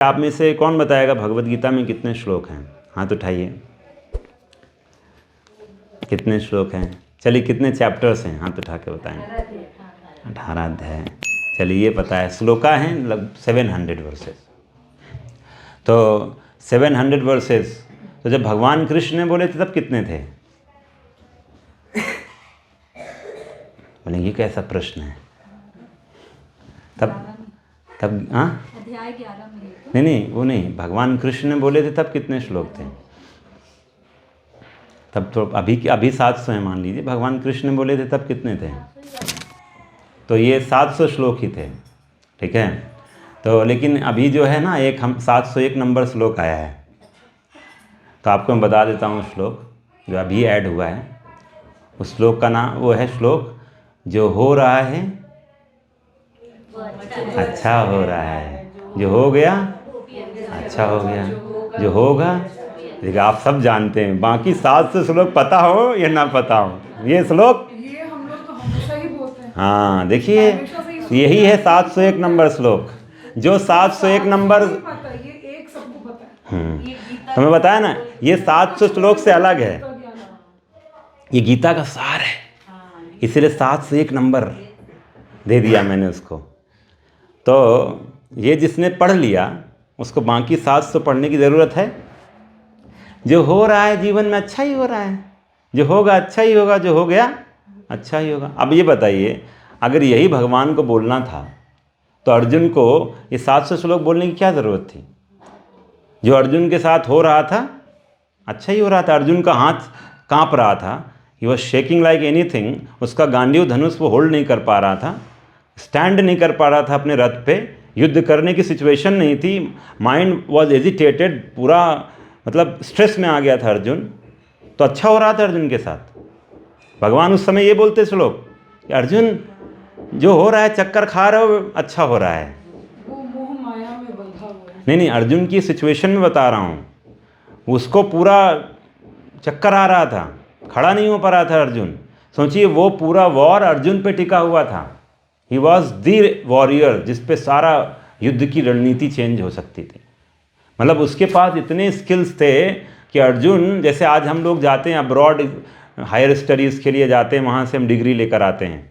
आप में से कौन बताएगा भगवत गीता में कितने श्लोक हैं? हाथ उठाइए। कितने श्लोक हैं? चलिए कितने चैप्टर्स हैं? हाथ उठा के बताएं। 18 अध्याय। चलिए ये पता है। श्लोका हैं लगभग 700 वर्सेस। तो 700 वर्सेस, तो जब भगवान कृष्ण ने बोले थे तब कितने थे? बोले ये कैसा प्रश्न है? तब हाँ, अध्याय 11 में। नहीं वो नहीं, भगवान कृष्ण ने बोले थे तब कितने श्लोक थे? तब तो अभी 700 है मान लीजिए। भगवान कृष्ण ने बोले थे तब कितने थे? तो ये 700 श्लोक ही थे, ठीक है। तो लेकिन अभी जो है ना, एक हम 701 नंबर श्लोक आया है, तो आपको मैं बता देता हूँ श्लोक जो अभी ऐड हुआ है। उस श्लोक का नाम वो है श्लोक जो हो रहा है अच्छा हो रहा है, जो हो गया अच्छा हो गया, जो होगा। देखिए आप सब जानते हैं, बाकी 700 श्लोक पता हो या ना पता हो, ये श्लोक ये हम लोग तो हमेशा ही बोलते हैं। हाँ देखिए यही है 701 नंबर श्लोक। जो 701 नंबर पता है, ये एक सबको पता है। तो मैं बताया ना, ये 700 श्लोक से अलग है। ये गीता का सार है, इसलिए 701 नंबर दे दिया मैंने उसको। तो ये जिसने पढ़ लिया उसको बाकी 700 पढ़ने की ज़रूरत है। जो हो रहा है जीवन में अच्छा ही हो रहा है, जो होगा अच्छा ही होगा, जो हो गया अच्छा ही होगा। अब ये बताइए, अगर यही भगवान को बोलना था तो अर्जुन को ये 700 श्लोक बोलने की क्या ज़रूरत थी? जो अर्जुन के साथ हो रहा था अच्छा ही हो रहा था। अर्जुन का हाथ कांप रहा था, he was shaking like anything. उसका गांडीव धनुष वो होल्ड नहीं कर पा रहा था, स्टैंड नहीं कर पा रहा था अपने रथ पे, युद्ध करने की सिचुएशन नहीं थी। माइंड वॉज एजिटेटेड, पूरा मतलब स्ट्रेस में आ गया था अर्जुन। तो अच्छा हो रहा था अर्जुन के साथ। भगवान उस समय ये बोलते श्लोक कि अर्जुन जो हो रहा है, चक्कर खा रहे हो, अच्छा हो रहा है। वो मोह माया में बंधा हुआ है। नहीं अर्जुन की सिचुएशन में बता रहा हूँ। उसको पूरा चक्कर आ रहा था, खड़ा नहीं हो पा रहा था अर्जुन। सोचिए वो पूरा वॉर अर्जुन पे टिका हुआ था। ही वॉज द वॉरियर जिस पे सारा युद्ध की रणनीति चेंज हो सकती थी। मतलब उसके पास इतने स्किल्स थे कि अर्जुन, जैसे आज हम लोग जाते हैं अब्रॉड हायर स्टडीज़ के लिए जाते हैं, वहाँ से हम डिग्री लेकर आते हैं,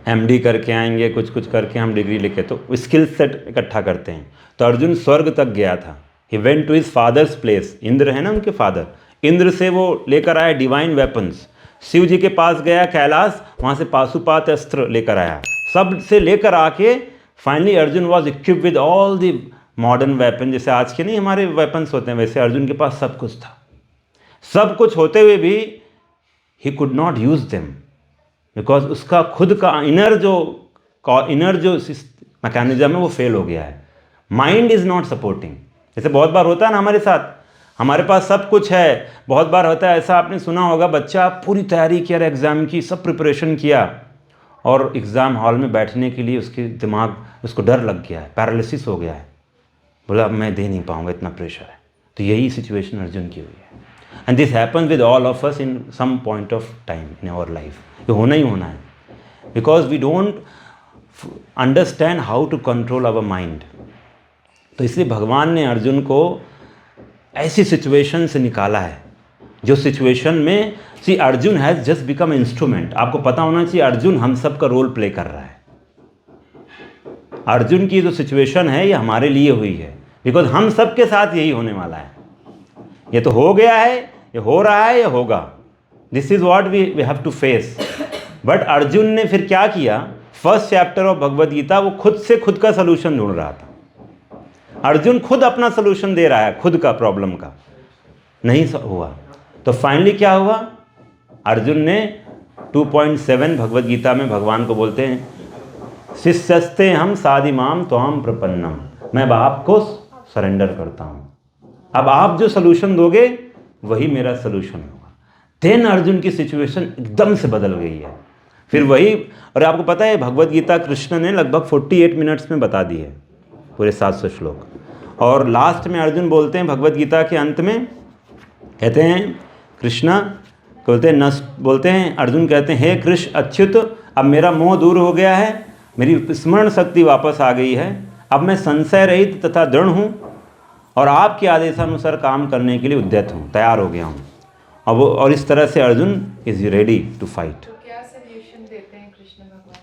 एमडी करके आएंगे, कुछ करके हम डिग्री लेके तो स्किल सेट इकट्ठा करते हैं। तो अर्जुन स्वर्ग तक गया था। He went to his father's place. Indra है ना उनके फादर, इंद्र से वो लेकर आया डिवाइन वेपन्स। शिव जी के पास गया कैलाश, वहाँ से पाशुपात अस्त्र लेकर आया। सब से लेकर आके finally Arjun was equipped with all the modern weapon. जैसे आज के नहीं हमारे वेपन्स होते हैं, वैसे अर्जुन के पास सब कुछ था। सब कुछ होते हुए भी he could not use them, because उसका खुद का इनर जो मैकेनिज्म है वो फेल हो गया है। Mind is not supporting. जैसे बहुत बार होता है ना हमारे साथ, हमारे पास सब कुछ है। बहुत बार होता है ऐसा, आपने सुना होगा, बच्चा पूरी तैयारी किया एग्ज़ाम की, सब प्रिपरेशन किया, और एग्ज़ाम हॉल में बैठने के लिए उसके दिमाग, उसको डर लग गया है, पैरालिसिस हो गया है, बोला अब मैं दे नहीं पाऊंगा, इतना प्रेशर है। तो यही सिचुएशन अर्जुन की हुई है। And this happens with all of us in some point of time in our life. ये होना ही होना है, because we don't understand how to control our mind. तो इसलिए भगवान ने अर्जुन को ऐसी सिचुएशन से निकाला है, जो सिचुएशन में Arjun has just become instrument. आपको पता होना चाहिए अर्जुन हम सब का रोल प्ले कर रहा है। अर्जुन की जो सिचुएशन है ये हमारे लिए हुई है, बिकॉज हम सब के साथ यही होने वाला है। ये तो हो गया है, ये हो रहा है, ये होगा। This is what we have to face. But Arjun ने फिर क्या किया? First chapter of Bhagavad Gita, वो खुद से खुद का सोल्यूशन ढूंढ रहा था। अर्जुन खुद अपना सोल्यूशन दे रहा है, खुद का प्रॉब्लम का। नहीं हुआ तो फाइनली क्या हुआ? अर्जुन ने 2.7 भगवद गीता में भगवान को बोलते हैं, शिष्यस्ते हम साधिमाम त्वाम प्रपन्नम, मैं बाप को सरेंडर करता हूँ। अब आप जो सोल्यूशन दोगे वही मेरा सोल्यूशन होगा। देन अर्जुन की सिचुएशन एकदम से बदल गई है। फिर वही, और आपको पता है भगवद गीता कृष्ण ने लगभग 48 मिनट्स में बता दी है, पूरे 700 श्लोक। और लास्ट में अर्जुन बोलते हैं भगवद गीता के अंत में, कहते हैं कृष्णा बोलते हैं अर्जुन कहते हैं, हे कृष्ण अच्युत, अब मेरा मोह दूर हो गया है, मेरी स्मरण शक्ति वापस आ गई है, अब मैं संशय रहित तथा दृढ़ हूँ और आपके आदेशानुसार काम करने के लिए उद्यत हूँ, तैयार हो गया हूँ। और इस तरह से Arjun is ready to fight. तो क्या सजेशन देते हैं कृष्ण भगवान?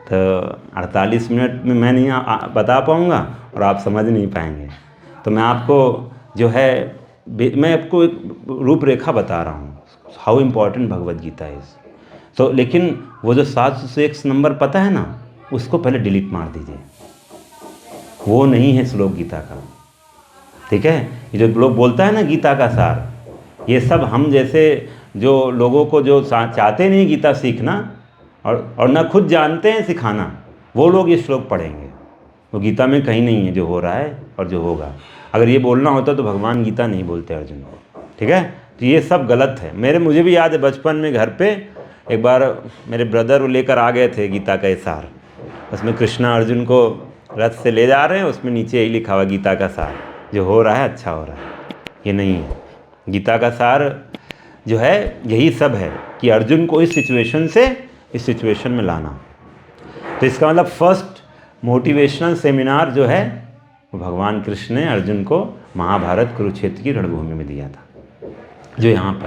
तो 48 मिनट में मैं नहीं बता पाऊँगा और आप समझ नहीं पाएंगे। तो मैं आपको जो है मैं आपको एक रूपरेखा बता रहा हूँ, how important Bhagavad Gita is. तो लेकिन वो जो 701 नंबर पता है ना, उसको पहले डिलीट मार दीजिए, वो नहीं है श्लोक गीता का, ठीक है। ये जो लोग बोलता है ना गीता का सार, ये सब हम जैसे जो लोगों को जो चाहते नहीं गीता सीखना और ना खुद जानते हैं सिखाना, वो लोग ये श्लोक पढ़ेंगे। वो गीता में कहीं नहीं है जो हो रहा है और जो होगा। अगर ये बोलना होता तो भगवान गीता नहीं बोलते अर्जुन को, ठीक है। तो ये सब गलत है। मुझे भी याद है बचपन में घर पे एक बार मेरे ब्रदर वो लेकर आ गए थे गीता का सार। उसमें कृष्णा अर्जुन को रथ से ले जा रहे हैं, उसमें नीचे यही लिखा हुआ गीता का सार, जो हो रहा है अच्छा हो रहा है। ये नहीं है। गीता का सार जो है यही सब है कि अर्जुन को इस सिचुएशन से इस सिचुएशन में लाना। तो इसका मतलब फर्स्ट मोटिवेशनल सेमिनार जो है वो भगवान कृष्ण ने अर्जुन को महाभारत कुरुक्षेत्र की रणभूमि में दिया था, जो यहाँ पर